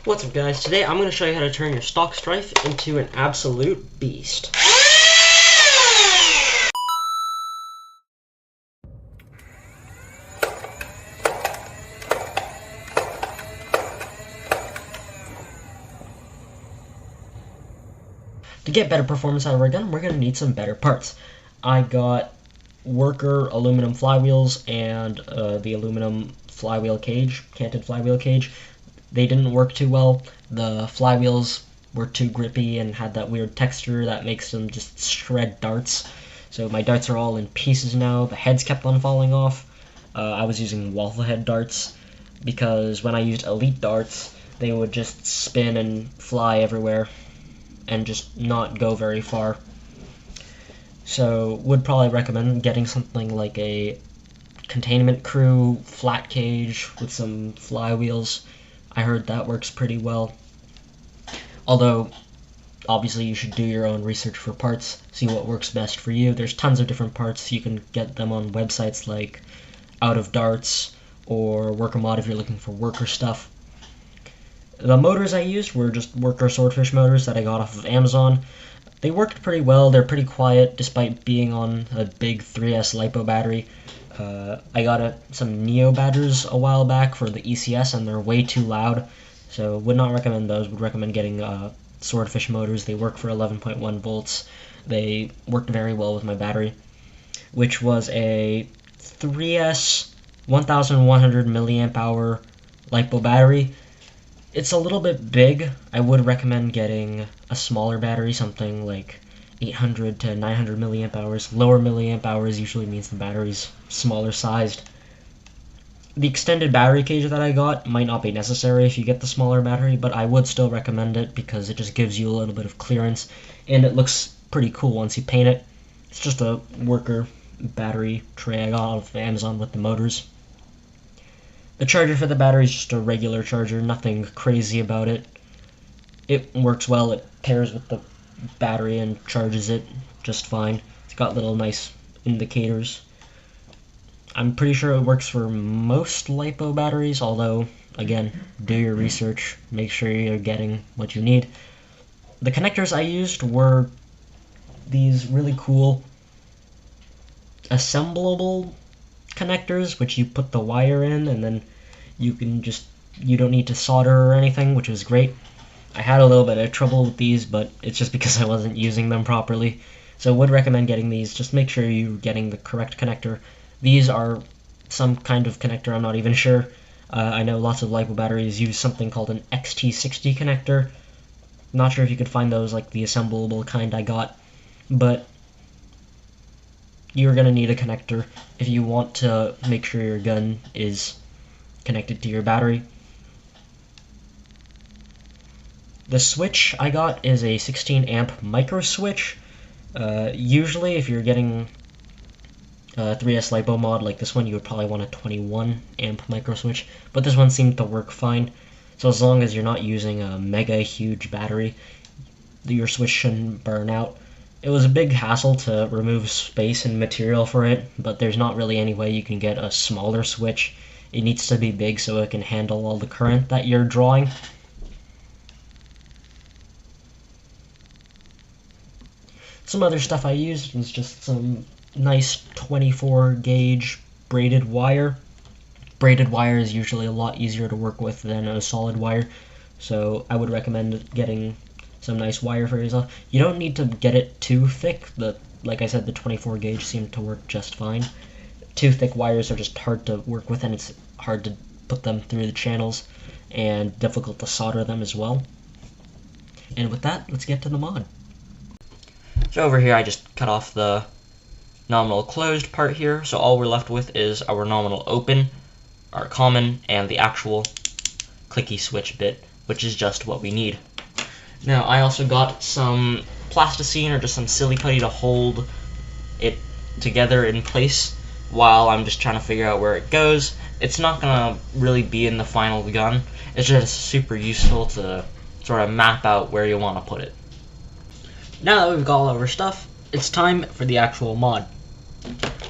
What's up, guys? Today I'm going to show you how to turn your stock Stryfe into an absolute beast. To get better performance out of our gun, we're going to need some better parts. I got worker aluminum flywheels and the aluminum flywheel cage, canted flywheel cage. They didn't work too well. The flywheels were too grippy and had that weird texture that makes them just shred darts. So my darts are all in pieces now. The heads kept on falling off. I was using waffle head darts because when I used elite darts, they would just spin and fly everywhere and just not go very far. So would probably recommend getting something like a containment crew flat cage with some flywheels. I heard that works pretty well. Although, obviously you should do your own research for parts, see what works best for you. There's tons of different parts. You can get them on websites like Out of Darts or Worker Mod if you're looking for worker stuff. The motors I used were just worker swordfish motors that I got off of Amazon. They worked pretty well. They're pretty quiet despite being on a big 3S LiPo battery. I got some Neo batteries a while back for the ECS, and they're way too loud, so would not recommend those. Would recommend getting swordfish motors. They work for 11.1 volts. They worked very well with my battery, which was a 3S 1100 milliamp hour LiPo battery. It's a little bit big. I would recommend getting a smaller battery, something like 800 to 900 milliamp hours. Lower milliamp hours usually means the battery's smaller sized. The extended battery cage that I got might not be necessary if you get the smaller battery, but I would still recommend it because it just gives you a little bit of clearance, and it looks pretty cool once you paint it. It's just a worker battery tray I got off of Amazon with the motors. The charger for the battery is just a regular charger, nothing crazy about it. It works well, it pairs with the battery and charges it just fine. It's got little nice indicators. I'm pretty sure it works for most LiPo batteries, although, again, do your research, make sure you're getting what you need. The connectors I used were these really cool assemblable connectors, which you put the wire in and then you don't need to solder or anything, which was great. I had a little bit of trouble with these, but it's just because I wasn't using them properly. So would recommend getting these. Just make sure you're getting the correct connector. These are some kind of connector, I'm not even sure. I know lots of LiPo batteries use something called an XT60 connector. Not sure if you could find those like the assemblable kind I got, but you're going to need a connector if you want to make sure your gun is connected to your battery. The switch I got is a 16 amp micro switch. Usually if you're getting a 3S LiPo mod like this one, you would probably want a 21 amp micro switch, but this one seemed to work fine. So as long as you're not using a mega huge battery, your switch shouldn't burn out. It was a big hassle to remove space and material for it, but there's not really any way you can get a smaller switch. It needs to be big so it can handle all the current that you're drawing. Some other stuff I used was just some nice 24 gauge braided wire. Braided wire is usually a lot easier to work with than a solid wire, so I would recommend getting some nice wire for yourself. You don't need to get it too thick. Like I said, the 24 gauge seemed to work just fine. Too thick wires are just hard to work with, and it's hard to put them through the channels and difficult to solder them as well. And with that, let's get to the mod. So over here I just cut off the nominal closed part here, so all we're left with is our nominal open, our common, and the actual clicky switch bit, which is just what we need. Now I also got some plasticine or just some silly putty to hold it together in place while I'm just trying to figure out where it goes. It's not gonna really be in the final gun, it's just super useful to sort of map out where you want to put it. Now that we've got all of our stuff, it's time for the actual mod.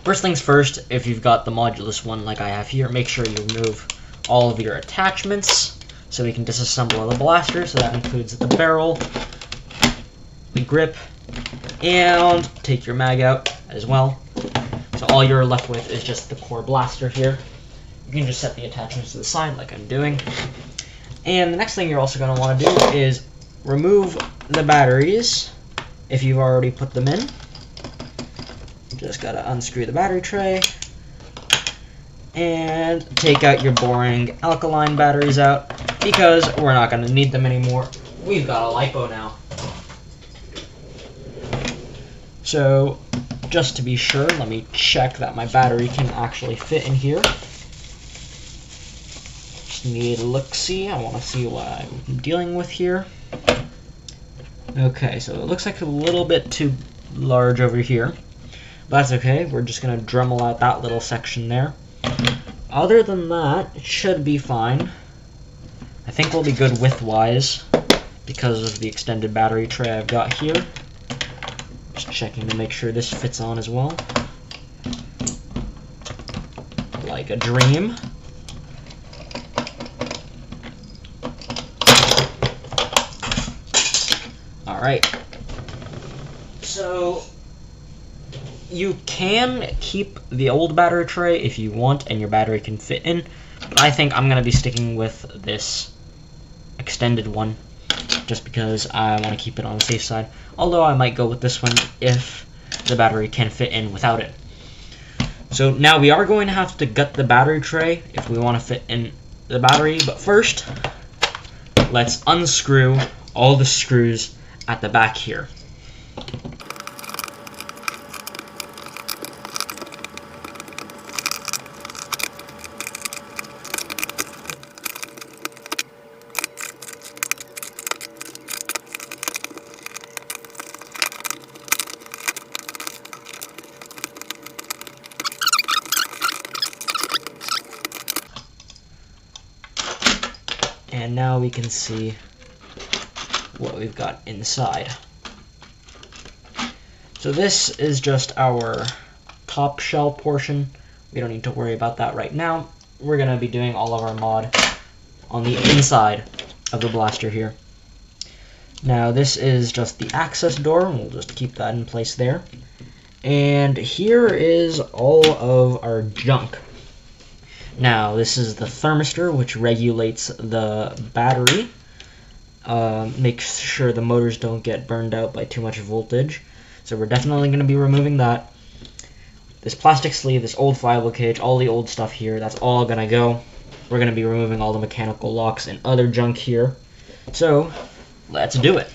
First things first, if you've got the modulus one like I have here, make sure you remove all of your attachments. so we can disassemble the blaster. So that includes the barrel, the grip, and take your mag out as well. So all you're left with is just the core blaster here. You can just set the attachments to the side like I'm doing. And the next thing you're also going to want to do is remove the batteries if you've already put them in. You just got to unscrew the battery tray and take out your boring alkaline batteries out because we're not going to need them anymore. We've got a LiPo now. So just to be sure, let me check that my battery can actually fit in here. Just need a look-see. I want to see what I'm dealing with here. Okay, so it looks like a little bit too large over here. But that's okay. We're just going to Dremel out that little section there. Other than that, it should be fine. I think we'll be good width-wise because of the extended battery tray I've got here. Just checking to make sure this fits on as well. Like a dream. Alright. So you can keep the old battery tray if you want and your battery can fit in, but I think I'm going to be sticking with this extended one just because I want to keep it on the safe side, although I might go with this one if the battery can fit in without it. So now we are going to have to gut the battery tray if we want to fit in the battery, but first let's unscrew all the screws at the back here. And now we can see what we've got inside. So this is just our top shell portion. We don't need to worry about that right now. We're going to be doing all of our mod on the inside of the blaster here. Now this is just the access door, and we'll just keep that in place there. And here is all of our junk. Now, this is the thermistor, which regulates the battery, makes sure the motors don't get burned out by too much voltage. So we're definitely going to be removing that. This plastic sleeve, this old flywheel cage, all the old stuff here, that's all going to go. We're going to be removing all the mechanical locks and other junk here. So, let's do it.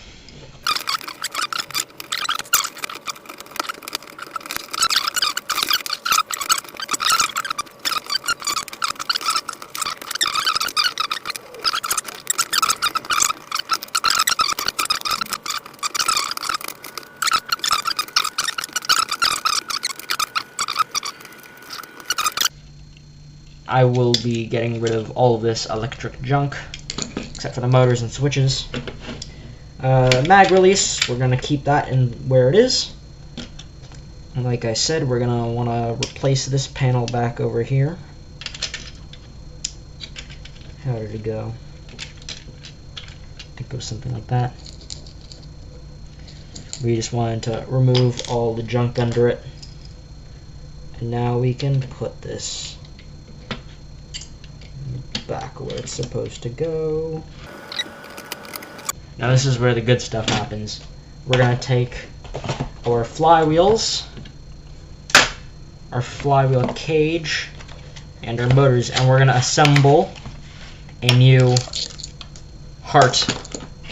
I will be getting rid of all of this electric junk, except for the motors and switches. Mag release, we're going to keep that in where it is. And like I said, we're going to want to replace this panel back over here. How did it go? I think it was something like that. We just wanted to remove all the junk under it. And now we can put this back where it's supposed to go. Now this is where the good stuff happens. We're going to take our flywheels, our flywheel cage, and our motors, and we're going to assemble a new heart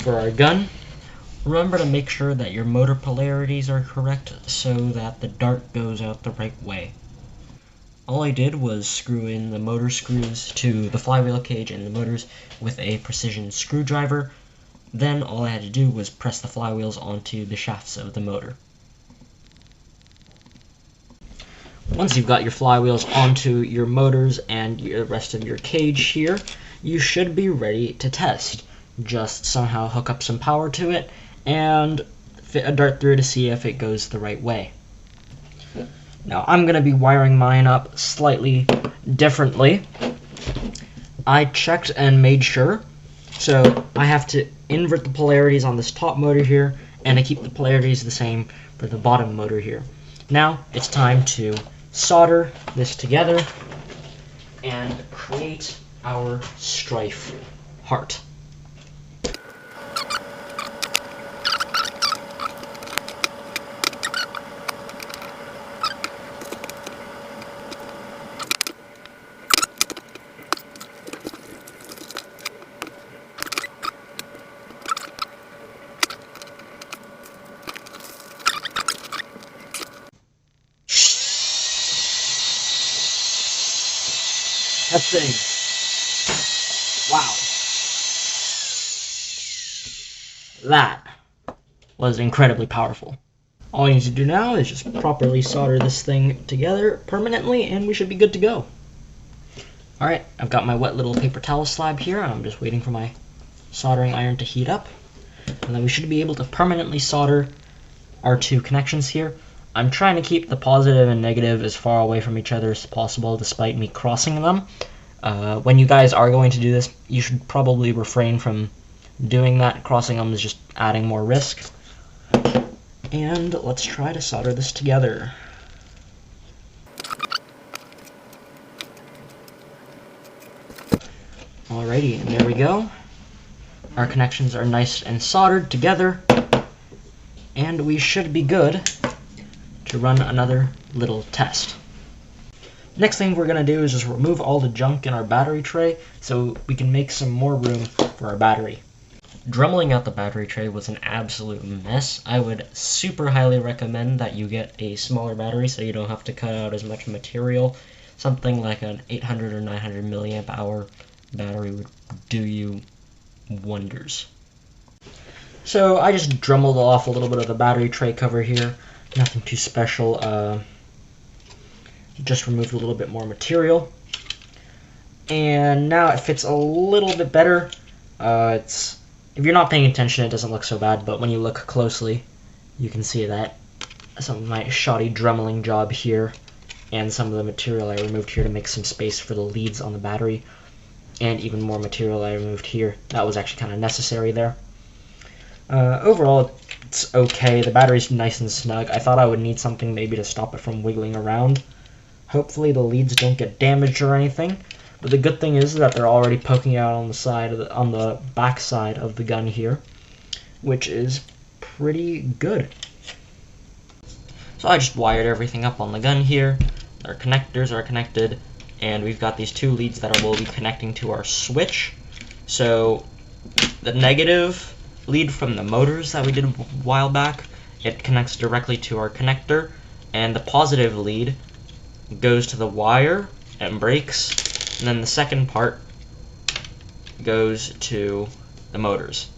for our gun. Remember to make sure that your motor polarities are correct so that the dart goes out the right way. All I did was screw in the motor screws to the flywheel cage and the motors with a precision screwdriver. Then all I had to do was press the flywheels onto the shafts of the motor. Once you've got your flywheels onto your motors and the rest of your cage here, you should be ready to test. Just somehow hook up some power to it and fit a dart through to see if it goes the right way. Now I'm going to be wiring mine up slightly differently. I checked and made sure So I have to invert the polarities on this top motor here, and I keep the polarities the same for the bottom motor here. Now it's time to solder this together and create our Stryfe heart. That thing. Wow. That was incredibly powerful. All you need to do now is just properly solder this thing together permanently, and we should be good to go. Alright, I've got my wet little paper towel slab here, and I'm just waiting for my soldering iron to heat up. And then we should be able to permanently solder our two connections here. I'm trying to keep the positive and negative as far away from each other as possible, despite me crossing them. When you guys are going to do this, you should probably refrain from doing that. Crossing them is just adding more risk. And let's try to solder this together. Alrighty, and there we go. Our connections are nice and soldered together, and we should be good to run another little test. Next thing we're going to do is just remove all the junk in our battery tray so we can make some more room for our battery. Dremeling out the battery tray was an absolute mess. I would super highly recommend that you get a smaller battery so you don't have to cut out as much material. Something like an 800 or 900 milliamp hour battery would do you wonders. So I just dremeled off a little bit of the battery tray cover here. Nothing too special. Just removed a little bit more material. And now it fits a little bit better. If you're not paying attention, it doesn't look so bad, but when you look closely, you can see that some of my shoddy dremeling job here and some of the material I removed here to make some space for the leads on the battery, and even more material I removed here. That was actually kind of necessary there. Overall, it's okay. The battery's nice and snug. I thought I would need something maybe to stop it from wiggling around. Hopefully the leads don't get damaged or anything. But the good thing is that they're already poking out on the side of on the back side of the gun here, which is pretty good. So I just wired everything up on the gun here. Our connectors are connected, and we've got these two leads that will be connecting to our switch. So the negative lead from the motors that we did a while back, it connects directly to our connector, and the positive lead goes to the wire and breaks, and then the second part goes to the motors.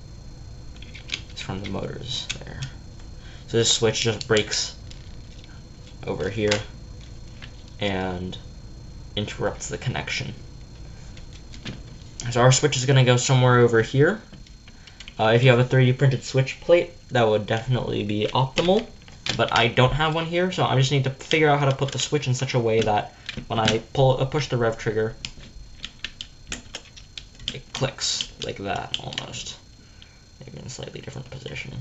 It's from the motors there. So this switch just breaks over here and interrupts the connection. So our switch is going to go somewhere over here. If you have a 3D printed switch plate, that would definitely be optimal, but I don't have one here, so I just need to figure out how to put the switch in such a way that when I push the rev trigger, it clicks like that almost, maybe in a slightly different position.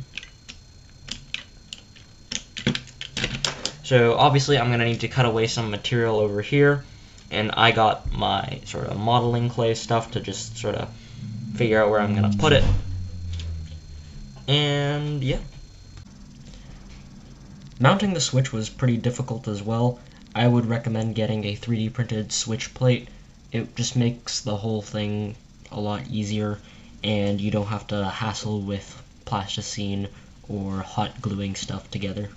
So obviously I'm going to need to cut away some material over here, and I got my sort of modeling clay stuff to just sort of figure out where I'm going to put it. And yeah. Mounting the switch was pretty difficult as well. I would recommend getting a 3D printed switch plate. It just makes the whole thing a lot easier, and you don't have to hassle with plasticine or hot gluing stuff together.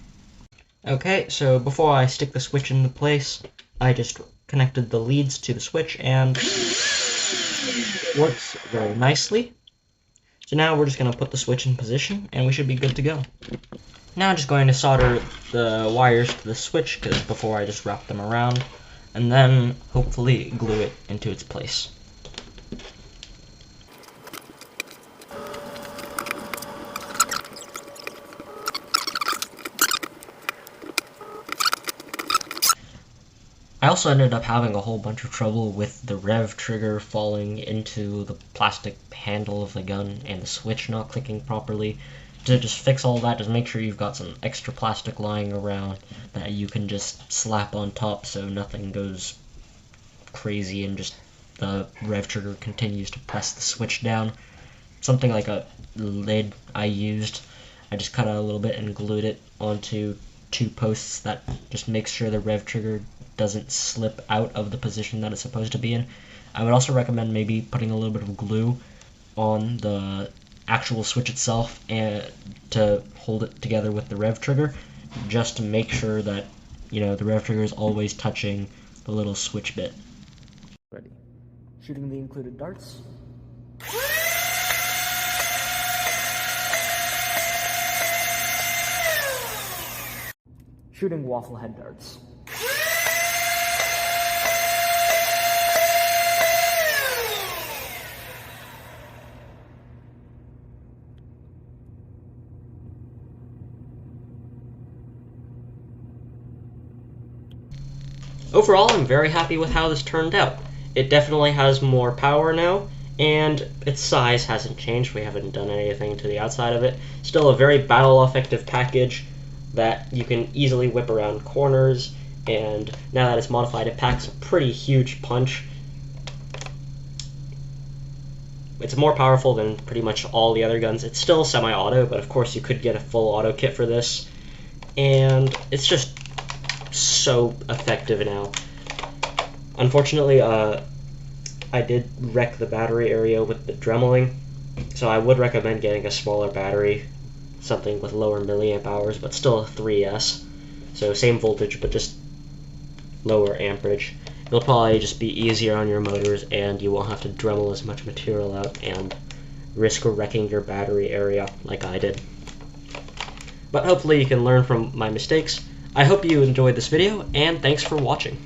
Okay, so before I stick the switch into place, I just connected the leads to the switch, and it works very nicely. So now we're just going to put the switch in position, and we should be good to go. Now I'm just going to solder the wires to the switch before I just wrap them around, and then hopefully glue it into its place. I also ended up having a whole bunch of trouble with the rev trigger falling into the plastic handle of the gun and the switch not clicking properly. To just fix all that, just make sure you've got some extra plastic lying around that you can just slap on top so nothing goes crazy and just the rev trigger continues to press the switch down. Something like a lid I used. I just cut out a little bit and glued it onto 2 posts that just makes sure the rev trigger doesn't slip out of the position that it's supposed to be in. I would also recommend maybe putting a little bit of glue on the actual switch itself and to hold it together with the rev trigger, just to make sure that, you know, the rev trigger is always touching the little switch bit. Ready. Shooting the included darts. Shooting waffle head darts. Overall, I'm very happy with how this turned out. It definitely has more power now, and its size hasn't changed. We haven't done anything to the outside of it. Still a very battle-effective package that you can easily whip around corners, and now that it's modified, it packs a pretty huge punch. It's more powerful than pretty much all the other guns. It's still semi-auto, but of course you could get a full auto kit for this, and it's just so effective now. Unfortunately, I did wreck the battery area with the dremeling, so I would recommend getting a smaller battery, something with lower milliamp hours, but still a 3S, so same voltage but just lower amperage. It'll probably just be easier on your motors, and you won't have to dremel as much material out and risk wrecking your battery area like I did. But hopefully you can learn from my mistakes. I hope you enjoyed this video, and thanks for watching.